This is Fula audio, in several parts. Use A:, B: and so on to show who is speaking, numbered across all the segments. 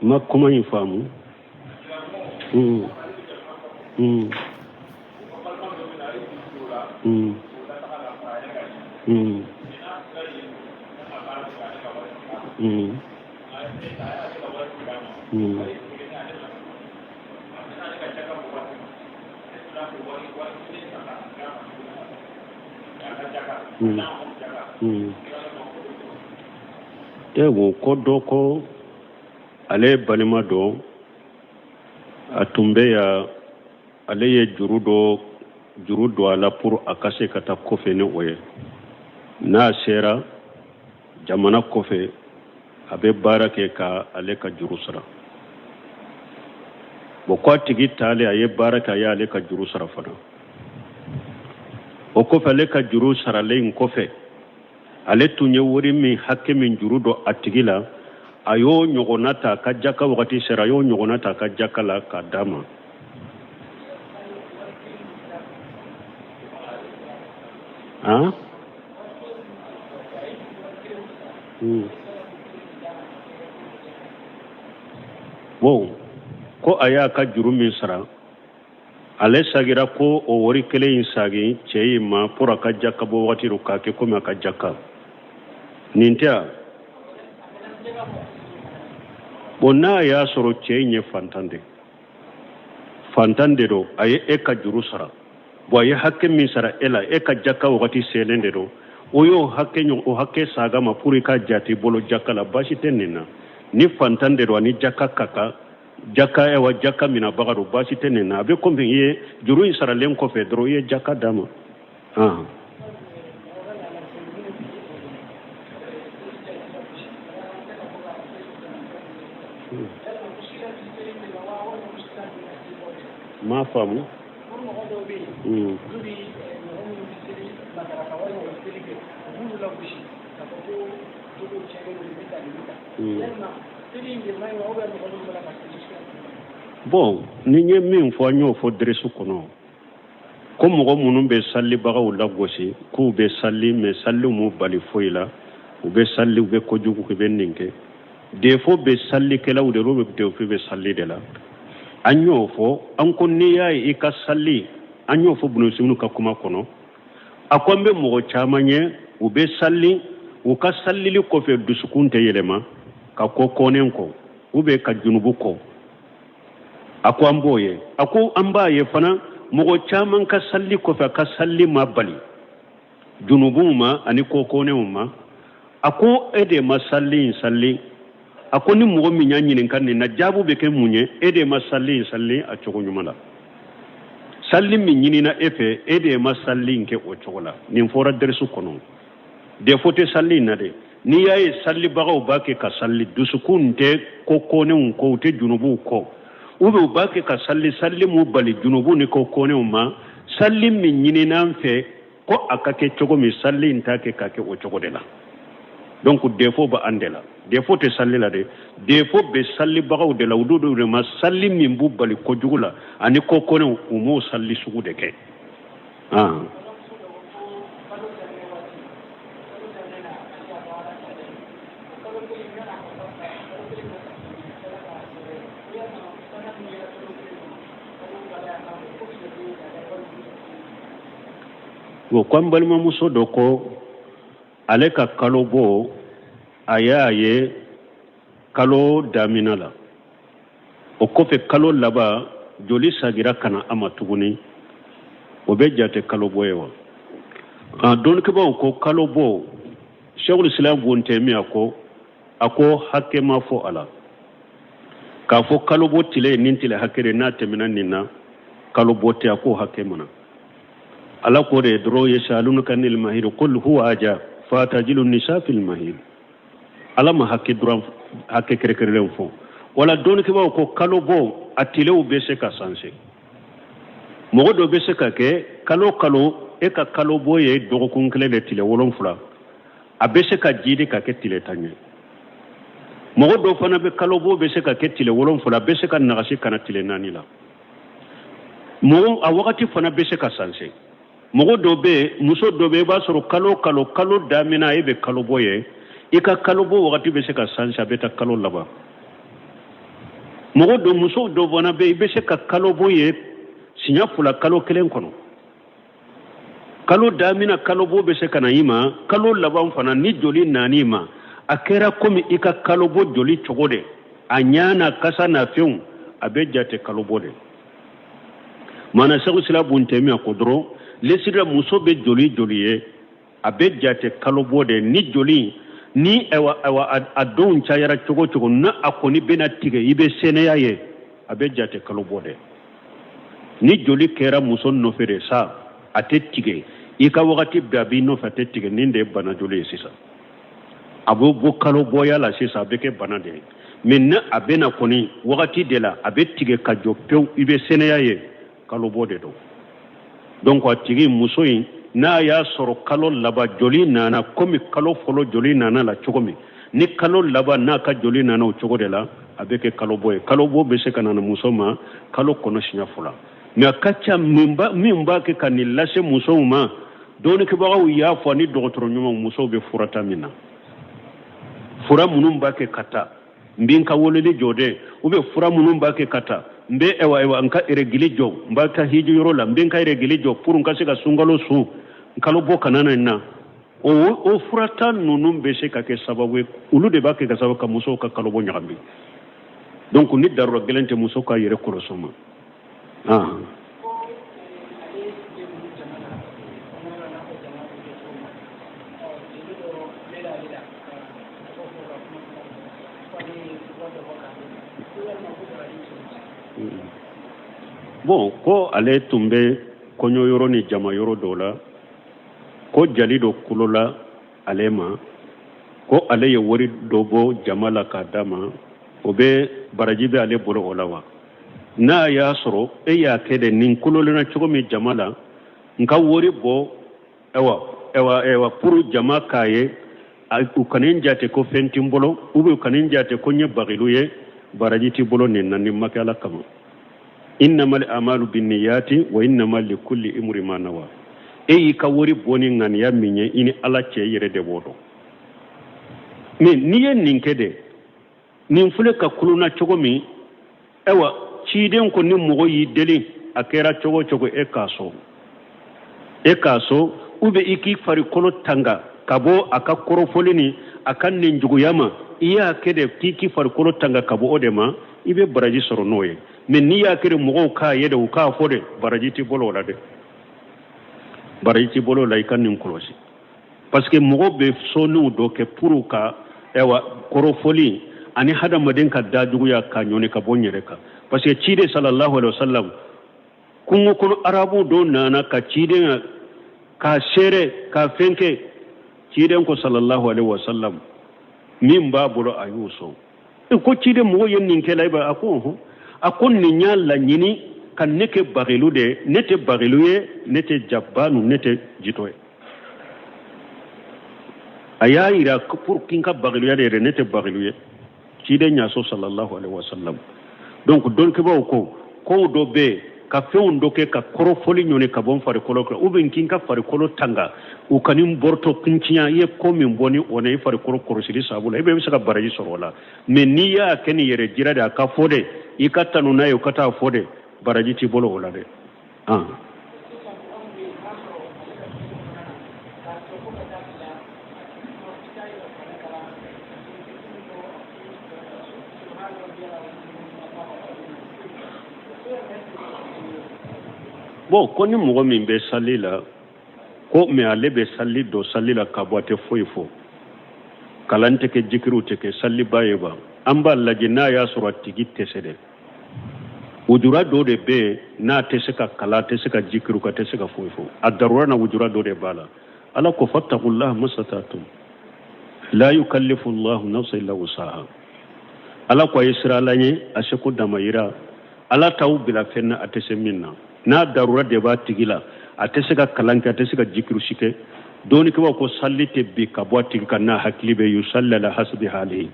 A: ma kuma yin faamu Tewo kodoko ale balima do atumbe ya ale ye juru do ala pour akase kata kofe ne oye na sera jamana kofe abe barake ka ale ka juru sara bo ko tigi tale aye baraka ya ale ka juru sara fana o kofe ale ka juru sara le kofe ale tunye wori min hakke min juru do atigila ayo nyogonata ka jaka wakati sera yo nyogonata ka jaka la ka dama ha wow ko aya ka juru min sara ale sagira ko o wori kele insagi cheyi ma pura ka jaka bo wakati ru ka ke ko ma ka jaka nintia bona ya soro cheyi nye fantande do aye e ka juru sara bo aye hakke min sara ela e ka jaka wakati selende do oyo hakke nyo o hakke saga ma puri ka jati bolo jaka la bashi tenina ni fantande do ani jaka kaka jaka ewa jaka mina bagaru bashi tenina abe kombe ye juru isara len ko fe dro ye jaka dama ma famu bon ni nye min fo anyo fo dresu kono ko mogo munun be salli bagaw la gosi ku be salli me salli mu bali foila u be salli u be ko jugu ko ben ninke de fo be salli kala u de robe de fo be salli de la anyo fo an ko ni yayi e ka salli anyo fo bunu sunu ka kuma kono akombe mogo chamanye u be salli u ka salli li ko fe dusukunte yelema ka ko konen ko u be ka junubu ko ako amboye ako ambaye fana mogo chaman ka salli ko fa ka salli ma bali junubuma ani ko konenuma ako ede ma salli ako ni mogo mi nyanyinin kan ni na jabu be ke munye ede ma salli a chogo nyumala salli mi nyini na efe ede ma salli nke o chogola ni fora dersu kono de fote salli na de ni yayi salli bagaw bake ka salli dusukunte ko konen ko te junubu ko ube bake ka salli mu bali junubu ni ko konen salli mi nyini nan fe ko akake chogo mi salli ntake kake o chogo de la donc defo ba andela defo te salli la de defo be salli bagaw de la wududu de ma salli min bu bali ko jugula ani ko konen umo salli sugu de ke wo kwambali ma muso doko ale ka kalo bo ayaye kalo daminala o kofe kalo laba joli sagira kana ama tuguni o be jate kalo boyewa don ke ba ko kalo bo shaykhul islam bonte mi ako hakke ma fo ala ka fo kalo bo tile nintile hakkere na temina nina kalo bo te ako hakke mana ala ko de dro yasalun kanil mahir qul huwa aja fatajilu nisa fil mahir ala ma hakke duran hakke kere fo wala don ke ba ko kalo bo atile u be se ka sanse mogo do be se ka ke kalo e ka kalo bo ye dogo kun kele de tile wolon fula a be se ka jidi ka ke tile tanye mogo do fana be kalo bo be se ka ke tile wolon fula be se ka nagasi kana tile nani la mogo a wakati fana be se ka sanse mogo do be muso do be ba soro kalo damina e be kalo boye e ka kalo bo wakati be se ka sansa beta kalo laba mogo do muso do fana be i be se ka kalo bɔ ye siɲɛ fila kalo kelen kɔnɔ kalo damina kalo bɔ be se ka na i ma kalo laban fana ni joli nani ma a kɛra komi i ka kalo bɔ joli cogo de a ɲa n'a kasa n'a fɛnw a bɛ jate kalo bɔ de mana segu sira buntɛmi a ko dɔrɔn lesira muso bɛ joli joli ye a bɛ jate kalo bɔ de ni joli ni a donw cayara cogo cogo na a kɔni bɛna tigɛ i bɛ sɛnɛya ye a bɛ jate kalo bɔ de ni joli kɛra muso nɔfɛ de sa a tɛ tigɛ i ka wagati bɛɛ a b'i nɔfɛ a tɛ tigɛ nin de ye bana joli ye sisan a bɛ bɔ kalo bɔya la sisan a bɛ kɛ bana de ye mɛ ne a bɛna kɔni wagati de la a bɛ tigɛ ka jɔ pewu i bɛ sɛnɛya ye kalo bɔ de don donc a tigi muso in n'a y'a sɔrɔ kalo laban joli nana komi kalo fɔlɔ joli nana la cogo min ni kalo laban n'a ka joli nana o cogo de la a bɛ kɛ kalo bɔ ye kalo bɔ bɛ se ka na muso ma kalo kɔnɔ siɲɛ fila mɛ a ka ca min b'a kɛ ka nin lase musow ma dɔɔninkɛbagaw y'a fɔ ni dɔgɔtɔrɔ ɲumanw musow bɛ furata min na fura minnu b'a kɛ ka taa n bɛ n ka weleli jɔ dɛ u bɛ fura minnu b'a kɛ ka taa n bɛ n ka règle jɔ n b'a ka hijiyɔrɔ la n bɛ n ka règle jɔ pour n ka se ka sunkalo sun kalo bɔ kana na nin na o furata ninnu bɛ se ka kɛ sababu ye olu de b'a kɛ ka sababu ka musow ka kalo bɔ ɲagami donc ni darura gɛlɛn tɛ muso ka yɛrɛ kɔlɔsi ma bon ko ale tun bɛ kɔɲɔyɔrɔ ni jamayɔrɔ dɔw la ko jali dɔ kulola ale ma ko ale ye wari dɔ bɔ jama la k'a d'a ma o bɛ baraji bɛ ale bolo o la wa n'a y'a sɔrɔ e y'a kɛ de nin kulolenna cogo min jama la n ka wari bɔ pour jama k'a ye u kana n jate ko fɛn tɛ n bolo ou bien u kana n jate ko n ye bagilu ye baraji t'i bolo nin na nin ma kɛ ala kama innamal amalu binniyati wa innamal likulli imri ma nawa e y'i ka wari bɔ ni ŋaniya min ye i ni ala cɛ yɛrɛ de b'o dɔn mais n'i ye nin kɛ de nin filɛ ka kuluna cogo min ciden ko ni mɔgɔ y'i deli a kɛra cogo cogo e k'a sɔn ou bien i k'i farikolo tanga ka bɔ a ka kɔrɔfɔli ni a ka nin juguya ma i y'a kɛ de k'i farikolo tanga ka bɔ o de ma i bɛ baraji sɔrɔ n'o ye mais n'i y'a kɛ de mɔgɔw k'a ye de u k'a fɔ de baraji t'i bolo o la dɛ baraji t'i bolo o la i ka nin kɔlɔsi parce que mɔgɔw bɛ sɔnniw dɔ kɛ pour ka kɔrɔfɔli ani hadamaden ka dajuguya ka ɲɔni ka bɔ n yɛrɛ kan parce que ciden sallallahu alaihi wasallam kungo kɔnɔ arabu dɔ nana ka ciden k'a seere k'a fɛn kɛ ciden ko sallallahu alaihi wasallam min b'a bolo a y'o sɔn ko ciden mɔgɔ ye nin kɛla a ko nin y'a laɲini ka ne kɛ bagilu de ne tɛ bagilu ye ne tɛ jabanu ne tɛ jitɔ ye a y'a yira pour que n ka bagiluya de yɛrɛ ne tɛ bagilu ye ciden y'a sɔn sallallahu alaihi wasallam donc dɔnkɛbaaw ko dɔ bɛ yen ka fɛnw dɔ kɛ ka kɔrɔfɔli ɲɔni ka bɔ n farikolo kan ou bien k'i ka farikolo tanga u ka nin bɔrɔtɔ kunciya i ye ko min bɔ ni o na i farikolo kɔrɔsili sababu la i bɛ se ka baraji sɔrɔ o la mais n'i y'a kɛ ni yɛrɛ jira de a ka fɔ de i ka tanu n'a ye u ka taa fɔ de baraji t'i bolo o la dɛ bon ko ni mɔgɔ min bɛ sali la ko mais ale bɛ sali dɔ sali la ka bɔ a tɛ foyi fɔ kalan tɛ kɛ jikiriw tɛ kɛ saliba ye ba an b'a lajɛ n'a y'a sɔrɔ a tigi tɛ se dɛ wujura dɔ de bɛ yen n'a tɛ se ka kalan tɛ se ka jikiriw ka tɛ se ka foyi fɔ a darura na wujura dɔ de b'a la ala ko fattaqullaha masatatum la yukallifu Allahu nafsan illa wusaha ala ko a ye sira la ye a se ko dama yira ala t'aw bila fɛn na a tɛ se min na n'a darura de b'a tigi la a tɛ se ka kalan kɛ a tɛ se ka jikiru si kɛ dɔɔninkɛbaaw ko sali tɛ bin ka bɔ a tigi kan n'a hakili bɛ yusalli ala hasbi halihi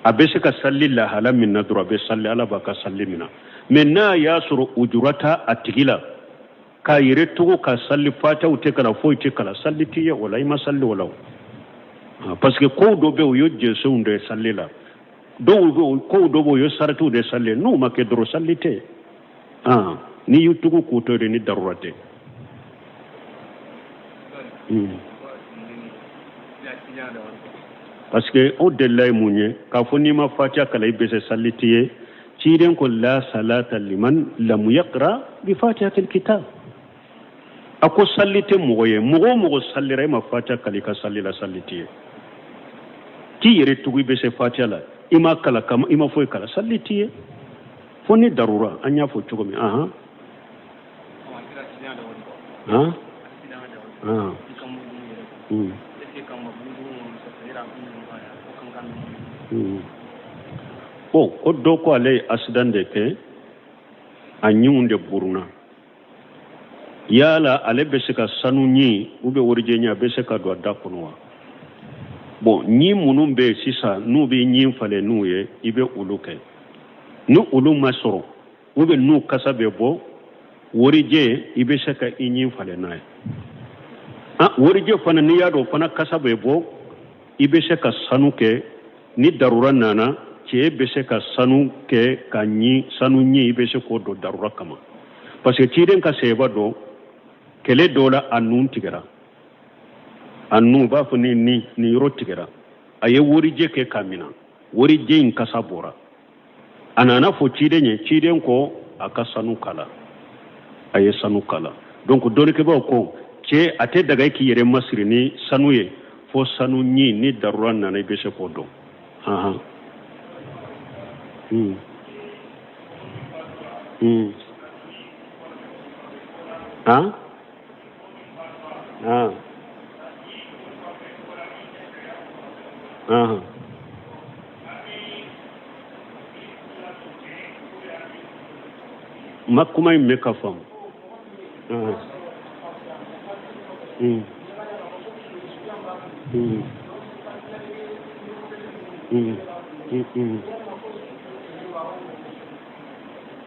A: a bɛ se ka sali lahala min na dɔrɔn a bɛ sali ala b'a ka sali min na mais n'a y'a sɔrɔ ujura t'a a tigi la k'a yɛrɛ togo ka sali fatihaw tɛ kalan foyi tɛ kalan sali t'i ye o la i ma sali o la parce que kow dɔ bɛ yen o ye jɛnsenw de ye sali la do ko do bo yo saratu de salle no ma ke dro sallite ni yutugo ko to ni darurate parce que o delay munye ka foni ma fatia kala ibese sallitiye ciiden ko la salata liman lam yaqra bi fatihatil kitab ako sallite mogoye mogo sallira ma fatia kala ka sallila sallitiye ki yere tugu ibese fatia la ima kala kama ima foy kala sallitiye foni darura anya fo chugo mi bon o do ko ale accident de ke anyunde buruna yala ale besika sanu nyi ube worije nya besika do dakunwa bon nyi munum be sisa nu be nyi fale nuye ibe uluke nu ulu masoro ube nu kasabe bo worije ibe saka nyi fale nay worije fana ni yado fana kasabe bo ibe saka sanu ke ni darura nana ke bese ka sanu ke kanyi sanu nyi bese ko do darura kama parce que tiden ka seba do kele dola annun tigara annu ba fu ni ro tigara aye wori je ke kamina wori je in kasabora anana fo tiden ko aka sanu kala aye sanu kala donc dole ke ba ko ke ate daga ki yere masri ni sanuye fo sanu nyi ni darura nana bese ko do makuma me ka fam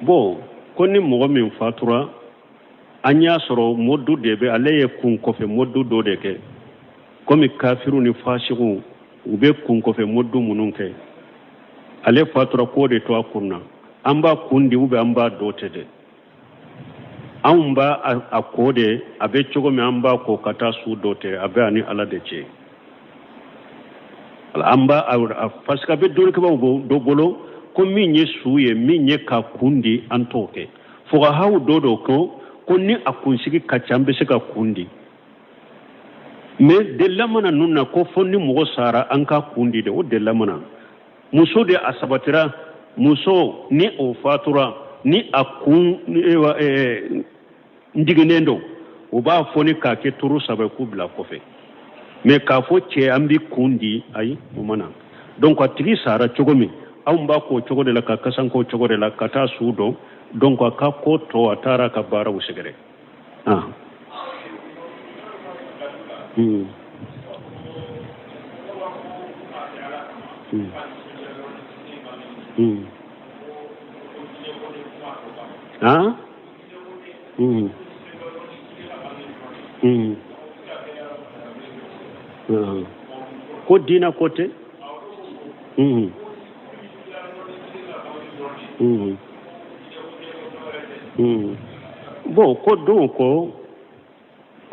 A: bon koni mogo min fatura anya soro moddu debe aleye kun kofe moddu do deke komi kafiru ni fashigu ube kun kofe moddu mununke ale fatura ko de to akunna amba kundi ube amba dotede amba akode abe chogo me amba ko kata su dote abe ani ala de che amba faska be dole ke ba do bolo ko minye suye minye ka kundi antoke foga haw dodo ko ni akunsigi kacambe se ka kundi me de lamana nunna ko fonni mugo sara anka kundi de o de lamana muso de asabatira muso ni o fatura ni akun ndigenendo o ba foni ka ke turu sabe ku bla kofe me ka fo che ambi kundi ay umana donc atigi sara chogomi amba ko chogo de la ka kasan ko chogo de la kata sudo donc ka ko to atara ka bara usegere ko dina kote bon ko don ko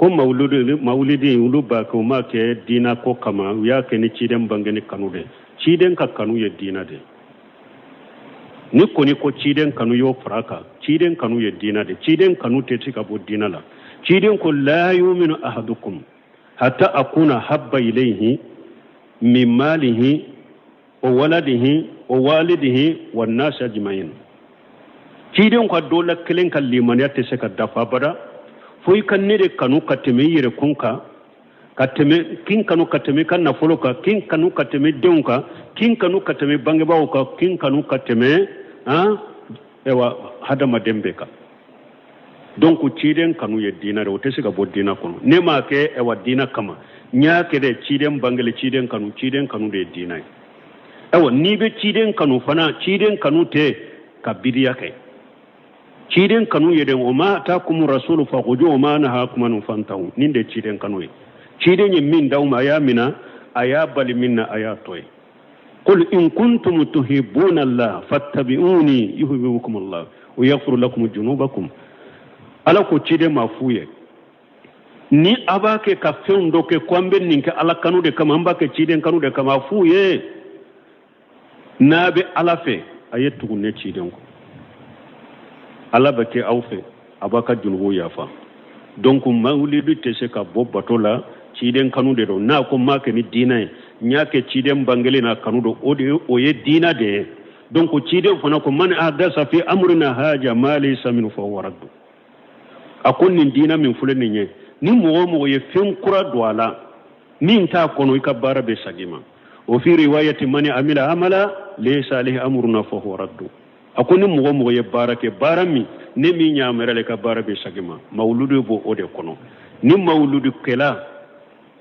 A: maulidi ulu ba ko ma ke dina ko kama ya ke ni ciden bangeni kanu de ciden ka kanu ye dina de ni ko ciden kanu yo fraka ciden kanu ye dina de ciden kanu te tika bo dina la ciden ko la yu'minu ahadukum hatta akuna habba ilayhi min malihi wa waladihi wa walidihi wan nas ajma'in ciden ko dola kelen kan limaniya te se ka dafa bada foy kan ne de kanu kateme yere kunka kateme kin kanu kateme kan na folo ka kin kanu kateme deunka kin kanu kateme bangebawo ka kin kanu kateme ewa hadama dembe ka donc ciden kanu ye dina de te se ka bo dina kono ne ma ke ewa dina kama nya ke de ciden bangele ciden kanu de dina ewa ni be ciden kanu fana ciden kanu te ka bidiya kai ciden kanu yeden o ma ta kuma rasulu fa gujo ma na ha kuma nun fantahu ninde ciden kanu ye ciden yin min dauma ya mina aya bali minna aya toy قل إن كنتم تحبون الله فاتبعوني يحببكم الله ويغفر لكم ذنوبكم ala ko cide ma fuye ni abake ka fendo ke kwambe ninke ala kanu de kama ambake cide kanu de kama fuye nabe ala fe ayetu ne cide ko ala bake awfe abaka junubu yafa donc mawlidu tese ka bobatola cide kanu de do na ko make ni dina nyake cide bangele na kanu do oye dina de donc cide fana ko man adasa fi amrina haja mali samin fa waradu akon nin dina min fulani nye ni mo ye fen kura dwala min ta kono ka bara be sagima o fi riwayati man amila amala laysa alayhi amruna fa huwa raddu akon ni mo ye barake barami ne mi nyamere le ka bara be sagima mawludu bo ode kono ni mawludu kela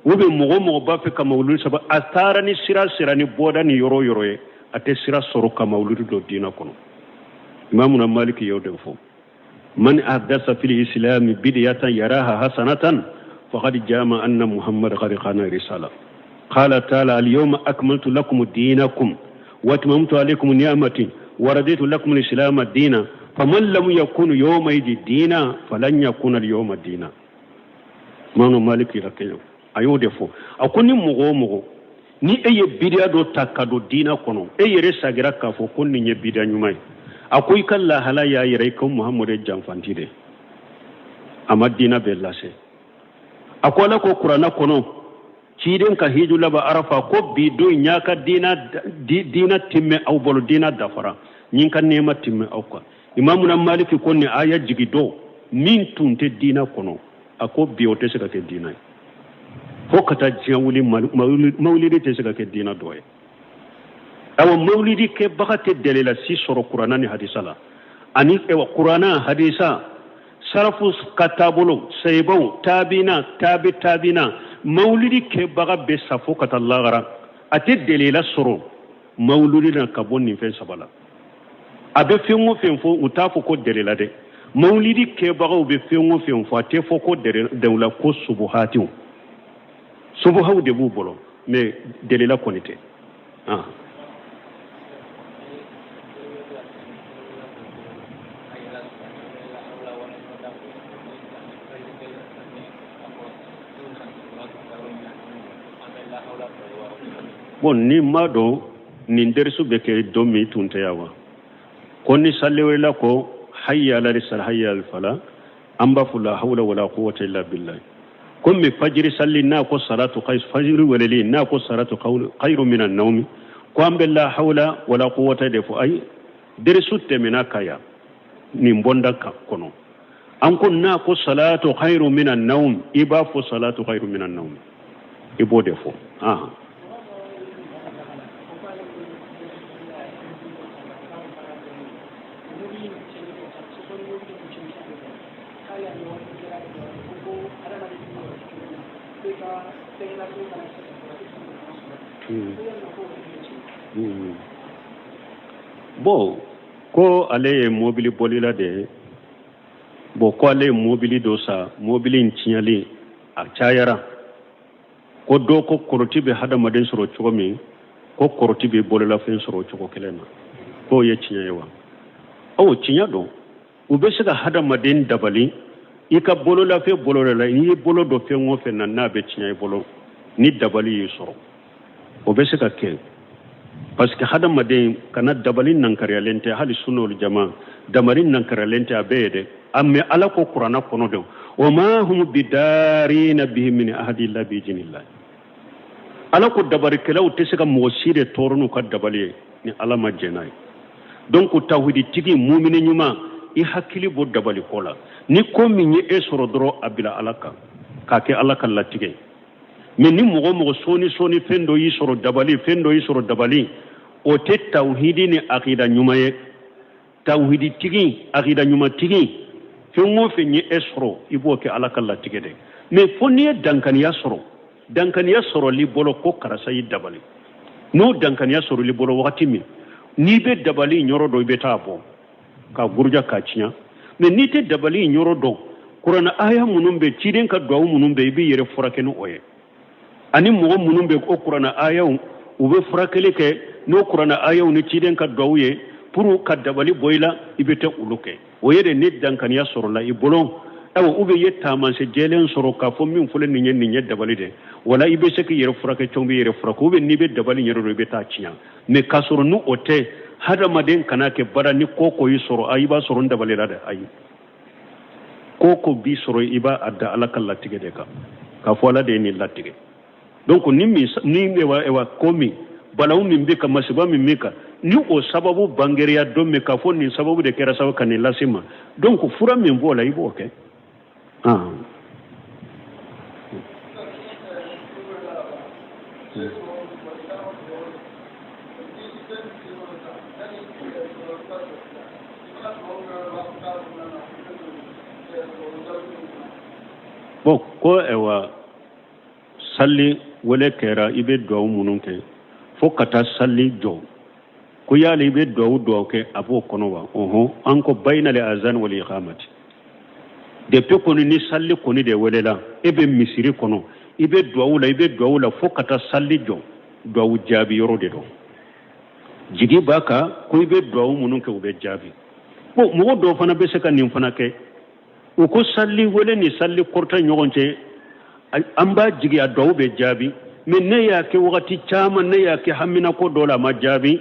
A: wobe mo ba fe ka mawludu saba astara ni sira ni boda ni yoro ye ate sira soro ka mawludu do dina kono imamuna maliki yawde fo من أحدث في الإسلام بدية يراها حسنة فقد جامع أن محمد قد خان رسالة قال تعالى اليوم أكملت لكم دينكم وأتممت عليكم نعمتي ورديت لكم الإسلام الدين فمن لم يكن يومئذ دينا فلن يكون اليوم دينا مانو مالك يركيو أيو دفو أكوني مغو ni eye bidia do takado dina kono eye resagira kafo konni nye bidia nyumai akoy kala hala ya yere ko muhammad jamfantide amadina bellase akola ko qur'ana kono ciden ka hijula ba arafa ko bi do nyaka dina timme aw bolo dina dafara nyin kan nema timme aw ko imamuna maliki konni aya jigido min tunte dina kono ako bi o tese ka ke dina ko kata jawuli mawlidi tese ka ke dina doye awa mawlidi ke bakate delela si soro qur'ana ni hadisa la ani ewa qur'ana hadisa sarfu katabulu saybaw tabina mawlidi ke baga be safo kata lagara ate delela soro mawlidi na kabonni fe sabala abe fengo fenfo utafu ko delela de mawlidi ke baga be fengo fenfo ate fo ko delela ko subuhatu subuhaw de bu bolo mais delela konite bon ni mado ni ndersu be ke domi tunta yawa konni sallewela ko hayya ala risal hayya al fala amba fula hawla wala quwwata illa billah kummi fajri salli na ko salatu qais fajri walali na ko salatu khairu min an-nawm ko ambe la hawla wala quwwata de fu ay dersu temena kaya ni mbonda ka kono an ko na ko salatu khairu min an-nawm iba fu salatu khairu min an-nawm ibo de fu bon ko ale mobili bolila de bon ko ale mobili do sa mobili ntinyali a chayara ko do ko korotibe hada maden soro chomi ko korotibe bolila fen soro choko kelena ko ye tinyawa o tinya do ube sika hada maden dabali ika bolola fe bolola ni bolo do fe ngo fe na be tinya bolo ni dabali soro obe sika ke parce que hada maden kana dabalin nan karyalente hali sunul jama damarin nan karyalente abede amme ala ko qur'ana kono do o ma hum bidarina bihi min ahadi illa bi jinillah ala ko dabari kelaw tesika mosire tornu ka dabali ni ala majjenay donc tawhidi tigi mu'mine nyuma i hakili bo dabali kola ni ko minye esoro dro abila alaka ka ke alaka la tige mais ni mogo soni fendo yi soro dabali o te tawhidi ni aqida nyumaye tawhidi tigi aqida nyuma tigi fengo fenye esro ibo ke alaka la tige de mais fonni dankaniya soro li bolo ko karasa yi dabali no dankaniya soro li bolo wakati mi ni be dabali nyoro do be tabo ka gurja ka cinya mais ni te dabali nyoro do qur'ana aya munumbe ciden ka do munumbe bi yere furake no oye ani mogo munumbe ko qur'ana aya u be furakɛli kɛ n'o kuranna ayaw ni ciden ka duwawu ye pour ka dabali bɔ i la i bɛ tɛ olu kɛ o ye de ni dankaniya sɔrɔla i bolo u bɛ ye taamanse jɛlen sɔrɔ k'a fɔ min fɔlen nin ye dabali de wala i bɛ se k'i yɛrɛ furakɛ cɔn b'i yɛrɛ furakɛ ou bien n'i bɛ dabali yɛrɛ dɔn i bɛ taa tiɲɛ mais k'a sɔrɔ n'o tɛ hadamaden kana kɛ bara ni koko y'i sɔrɔ i b'a sɔrɔ n dabali la dɛ ayi koko b'i sɔrɔ i b'a da ala ka latigɛ de kan k'a fɔ ala de ye nin latigɛ donc ni wa ko min balawu min bɛ ka masiba min bɛ ka ni o sababu bangeriya don min k'a fɔ nin sababu de kɛra sababu ka nin lase ma donc fura min b'o la i b'o kɛ bon ko salli wele kɛra i bɛ duwawu minnu kɛ fo ka taa salli jɔ ko yala i bɛ duwawu kɛ a b'o kɔnɔ wa an ko bayna le azan wal iqamati depuis kɔni ni salli kɔni de welela e bɛ misiri kɔnɔ i bɛ duwawu la fo ka taa salli jɔ duwawu jaabi yɔrɔ de don jigi b'a kan ko i bɛ duwawu minnu kɛ u bɛ jaabi bon mɔgɔ dɔw fana bɛ se ka nin fana kɛ u ko salli wele ni salli kɔrɔta ɲɔgɔn cɛ an b'a jigi a duwawu bɛ jaabi mais ne y'a kɛ wagati caman ne y'a kɛ hamina ko dɔ la a ma jaabi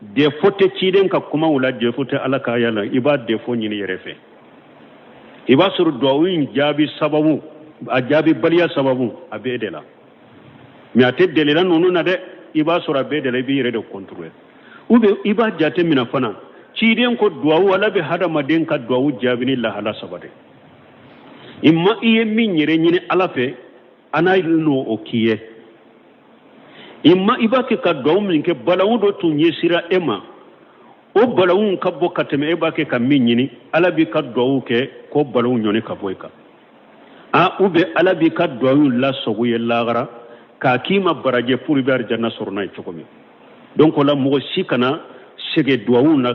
A: defo tɛ ciden ka kumaw la defo tɛ ala ka aya la i b'a defo ɲini yɛrɛ fɛ i b'a sɔrɔ duwawu in jaabi sababu a jaabi baliya sababu a b'e de la mais a tɛ delila ninnu na dɛ i b'a sɔrɔ a b'e de la i b'i yɛrɛ de contrôler ou bien i b'a jate minɛ fana ciden ko duwawu ala bɛ hadamaden ka duwawu jaabi ni lahala saba de imma i ye min yɛrɛ ɲini ala fɛ ana n'o o k'i ye imma i b'a kɛ ka duwawu min kɛ balawu dɔ tun ɲɛsira e ma o balawu ka bɔ ka tɛmɛ e b'a kɛ ka min ɲini ala b'i ka duwawu kɛ ko balawu ɲɔni ka bɔ i kan ou bien ala b'i ka duwawu lasago ye lagara k'a k'i ma barajɛ pour i bɛ arijana sɔrɔ n'a ye cogo min donc o la mɔgɔ si kana sɛgɛn duwawu na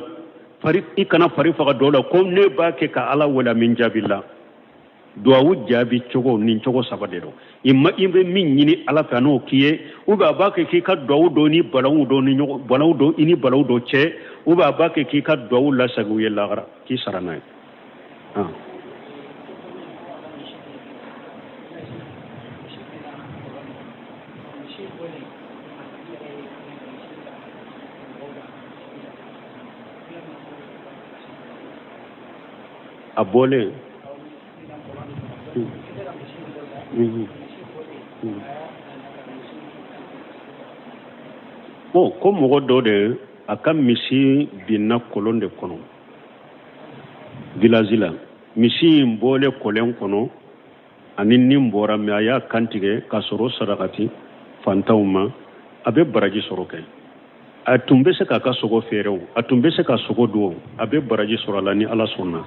A: i kana fari faga dɔw la ko ne b'a kɛ ka ala wele min jaabi la duwawu jaabi cogo nin cogo saba de don i bɛ min ɲini ala fɛ a n'o k'i ye ou bien a b'a kɛ k'i ka duwawu dɔ ni balawu dɔ i ni balawu dɔ cɛ ou bien a b'a kɛ k'i ka duwawu lasago ye lagara k'i sara n'a ye a bɔlen bon ko mɔgɔ dɔ de a ka misi binna kolon de kɔnɔ village la misi in bɔlen kolon kɔnɔ ani nin bɔra mais a y'a kantigɛ ka sɔrɔ sarakati fantanw ma a bɛ baraji sɔrɔ kɛ a tun bɛ se k'a ka sogo feere o a tun bɛ se ka sogo dun o a bɛ baraji sɔrɔ a la ni ala sɔnna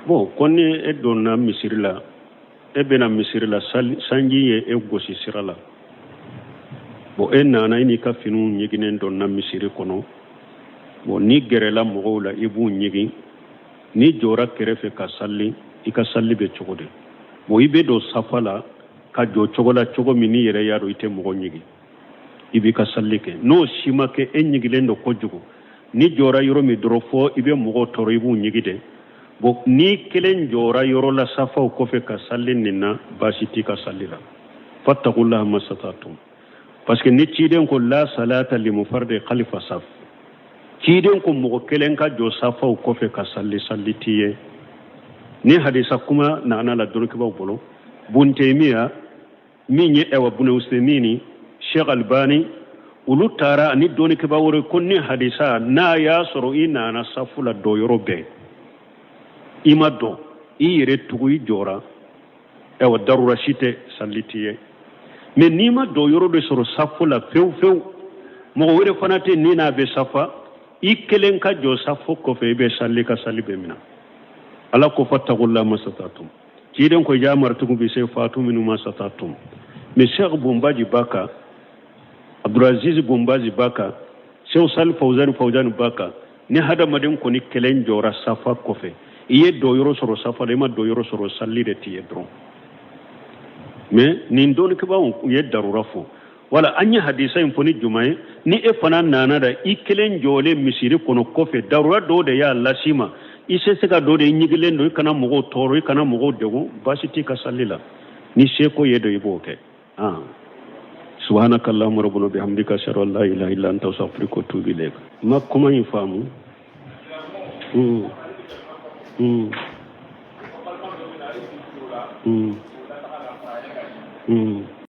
A: bon ko ni e donna misiri la e bɛna misiri la sanji ye e gosi sira la bon e nana i n'i ka finiw ɲɛginen donna misiri kɔnɔ bon ni gɛrɛla mɔgɔw la i b'u ɲɛgin ni jɔra kɛrɛfɛ ka sali i ka sali bɛ cogo de bon i bɛ don safa la ka jɔ cogo la cogo min n'i yɛrɛ y'a dɔn i tɛ mɔgɔ ɲɛgin i b'i ka sali kɛ n'o si ma kɛ e ɲɛgilen don kojugu ni jɔra yɔrɔ min dɔrɔn fɔ i bɛ mɔgɔw tɔɔrɔ i b'u ɲɛgin dɛ bon ni kelen jɔra yɔrɔ la safaw kɔfɛ ka sali nin na baasi t'i ka sali la fattaqullaha masatatum parce que ni ciden ko la salata limufardi khalifa saf ciden ko mɔgɔ kelen ka jɔ safaw kɔfɛ ka sali t'i ye ni hadisa kuma nana la dɔrɔkibaw bolo Bun Taymiya min ye Ibn Usaymin Sheikh Albani ulu tara ani dɔrɔkibaw wɛrɛ ko ni hadisa n'a y'a sɔrɔ i nana safu la dɔ yɔrɔ bɛɛ i ma dɔn i yɛrɛ tugu i jɔra darura si tɛ sali t'i ye mais n'i ma dɔn yɔrɔ de sɔrɔ safu la fewu fewu mɔgɔ wɛrɛ fana tɛ ni n'a bɛ safa ikelen ka jo safo ko fe be salli ka salli be mina ala ko fattaqullaha masatatum kiden ko jamartu bi sai fatu minu masatatum me Cheikh Bombaji Baka Abdulaziz Bombaji Baka Cheikh Sal Fawzan Baka ni hada madin ko ni kelen jora safa ko fe iye do yoro soro safa de ma do yoro soro salli de tiye dron mais nin don ke ba ye darura fo wala anya hadisa in foni jumaye ni e fana nana da ikelen jole misiri kono kofe darura do de ya lasima ise se ka do de nyigilen do kana mogo toro kana mogo dego basiti ka salila ni seko yedo iboke subhanakallahumma rabbuna bihamdika ashhadu an la ilaha illa anta astaghfiruka wa atubu ilayk ma kuma infamu Mm.